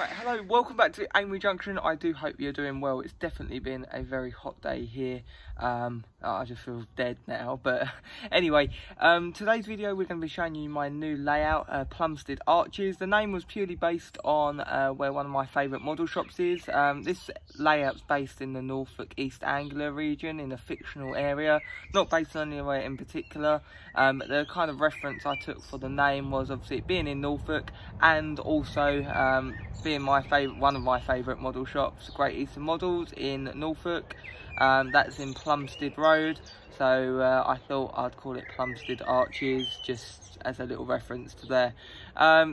Right, hello, welcome back to Amery Junction. I do hope you're doing well. It's definitely been a very hot day here. I just feel dead now, but anyway, today's video we're going to be showing you my new layout, Plumstead Arches. The name was purely based on where one of my favourite model shops is. This layout's based in the Norfolk East Anglia region in a fictional area, not based on anywhere in particular. The kind of reference I took for the name was obviously it being in Norfolk, and also being one of my favourite model shops, Great Eastern Models in Norfolk. That's in Plumstead Road, so I thought I'd call it Plumstead Arches just as a little reference to there.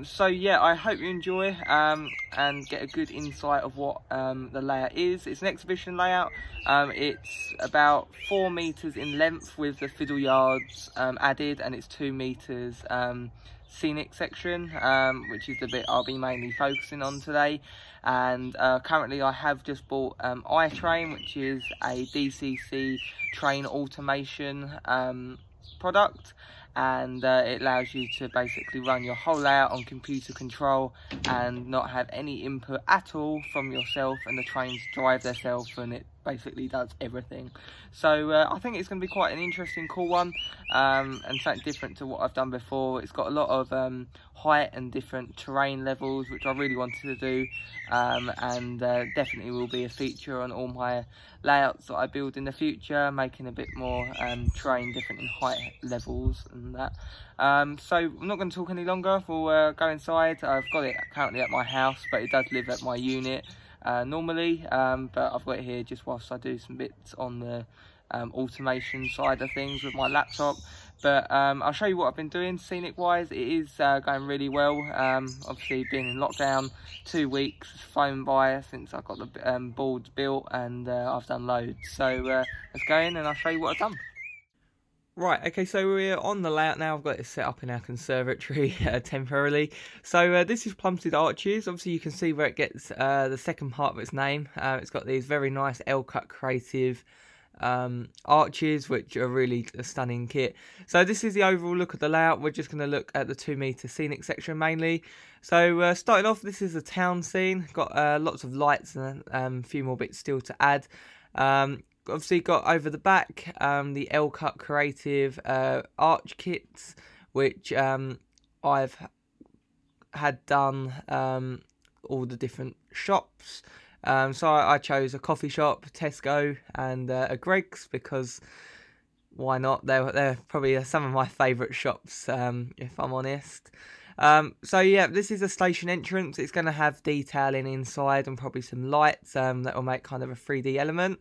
So yeah, I hope you enjoy and get a good insight of what the layout is. It's an exhibition layout. It's about 4 metres in length with the fiddle yards added, and it's 2 metres scenic section, which is the bit I'll be mainly focusing on today. And currently I have just bought iTrain, which is a DCC train automation product, and it allows you to basically run your whole layout on computer control and not have any input at all from yourself, and the trains drive themselves and it basically does everything. So I think it's going to be quite an interesting, cool one, and something different to what I've done before. It's got a lot of height and different terrain levels, which I really wanted to do, and definitely will be a feature on all my layouts that I build in the future, making a bit more terrain different in height levels and that. So I'm not going to talk any longer. We'll go inside. I've got it currently at my house, but it does live at my unit normally, but I've got it here just whilst I do some bits on the automation side of things with my laptop. But I'll show you what I've been doing scenic wise. It is going really well. Obviously being in lockdown, 2 weeks has flown by since I got the boards built, and I've done loads. So let's go in and I'll show you what I've done. Right, okay, so we're on the layout now. I've got it set up in our conservatory temporarily. So this is Plumstead Arches. Obviously you can see where it gets the second part of its name. It's got these very nice L-cut creative arches, which are really a stunning kit. So this is the overall look of the layout. We're just going to look at the 2 metre scenic section mainly. So starting off, this is a town scene. Got lots of lights and a few more bits still to add. Obviously got over the back the L-cut creative arch kits, which I've had done all the different shops. So I chose a coffee shop, Tesco, and a Greggs, because why not? They're probably some of my favourite shops, if I'm honest. So yeah, this is a station entrance. It's going to have detailing inside and probably some lights that will make kind of a 3D element.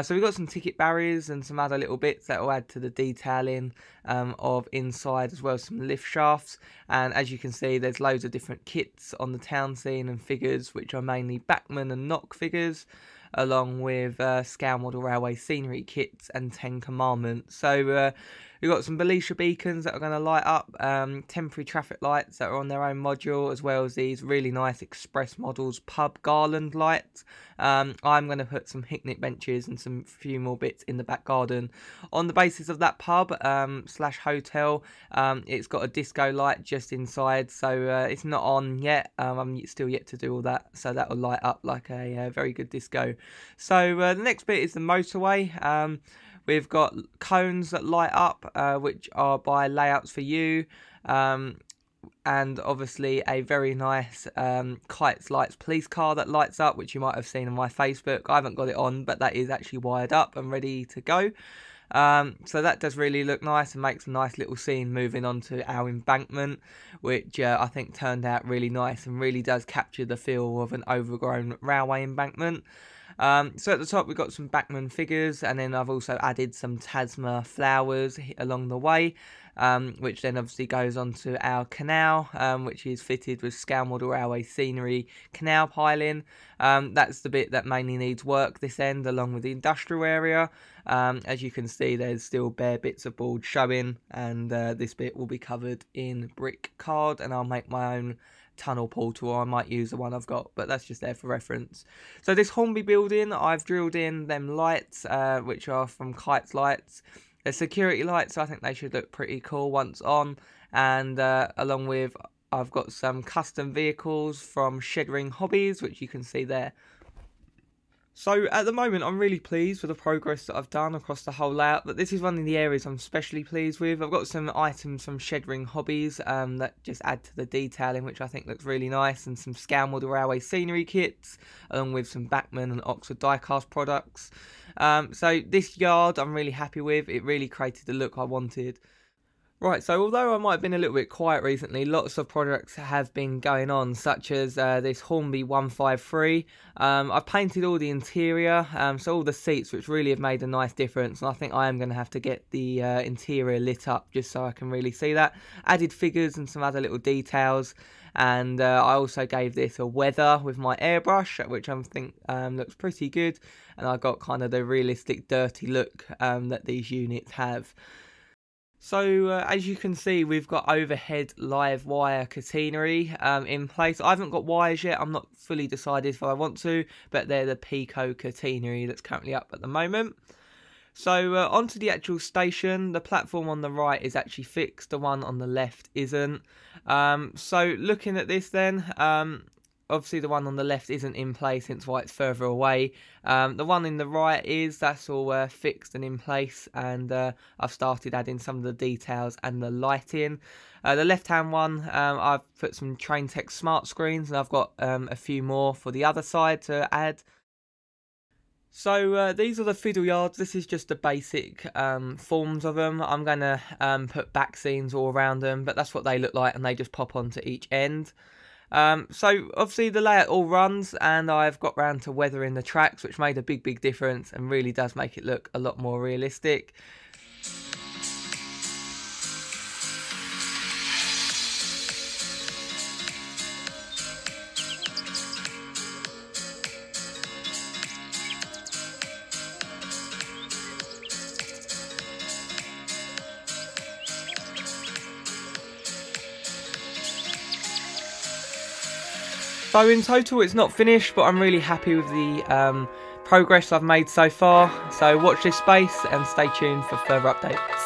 So we've got some ticket barriers and some other little bits that will add to the detailing of inside, as well as some lift shafts. And as you can see, there's loads of different kits on the town scene and figures, which are mainly backman and knock figures, along with scale model railway scenery kits and 10 commandments. So we've got some Belisha beacons that are going to light up, temporary traffic lights that are on their own module, as well as these really nice Express Models pub garland lights. I'm going to put some picnic benches and some few more bits in the back garden. On the basis of that pub slash hotel, it's got a disco light just inside, so it's not on yet. I'm still yet to do all that, so that will light up like a very good disco. So the next bit is the motorway. We've got cones that light up, which are by Layouts for You, and obviously a very nice Kites Lights police car that lights up, which you might have seen on my Facebook. I haven't got it on, but that is actually wired up and ready to go. So that does really look nice and makes a nice little scene moving on to our embankment, which I think turned out really nice and really does capture the feel of an overgrown railway embankment. So at the top we've got some backman figures, and then I've also added some Tasma flowers along the way, which then obviously goes on to our canal, which is fitted with scale model railway scenery canal piling. That's the bit that mainly needs work this end, along with the industrial area. As you can see, there's still bare bits of board showing, and this bit will be covered in brick card, and I'll make my own tunnel portal, or I might use the one I've got, but that's just there for reference. So this Hornby building, I've drilled in them lights, which are from Kites Lights. They're security lights, so I think they should look pretty cool once on, and along with I've got some custom vehicles from Shed-Ring Hobbies, which you can see there. So at the moment I'm really pleased with the progress that I've done across the whole layout, but this is one of the areas I'm especially pleased with. I've got some items from Shed-Ring Hobbies that just add to the detailing, which I think looks really nice, and some scale model railway scenery kits, along with some Bachmann and Oxford diecast products. So this yard I'm really happy with. It really created the look I wanted. Right, so although I might have been a little bit quiet recently, lots of projects have been going on, such as this Hornby 153. I've painted all the interior, so all the seats, which really have made a nice difference, and I think I am going to have to get the interior lit up just so I can really see that. Added figures and some other little details, and I also gave this a weather with my airbrush, which I think looks pretty good, and I got kind of the realistic dirty look that these units have. So as you can see, we've got overhead live wire catenary in place. I haven't got wires yet. I'm not fully decided if I want to, but they're the Pico catenary that's currently up at the moment. So onto the actual station. The platform on the right is actually fixed. The one on the left isn't. So looking at this then, obviously the one on the left isn't in place, hence why it's further away. The one in the right that's all fixed and in place, and I've started adding some of the details and the lighting. The left hand one, I've put some Train Tech smart screens, and I've got a few more for the other side to add. So these are the fiddle yards. This is just the basic forms of them. I'm going to put back scenes all around them, but that's what they look like, and they just pop onto each end. So obviously the layout all runs, and I've got round to weathering the tracks, which made a big difference and really does make it look a lot more realistic. So in total it's not finished, but I'm really happy with the progress I've made so far. So watch this space and stay tuned for further updates.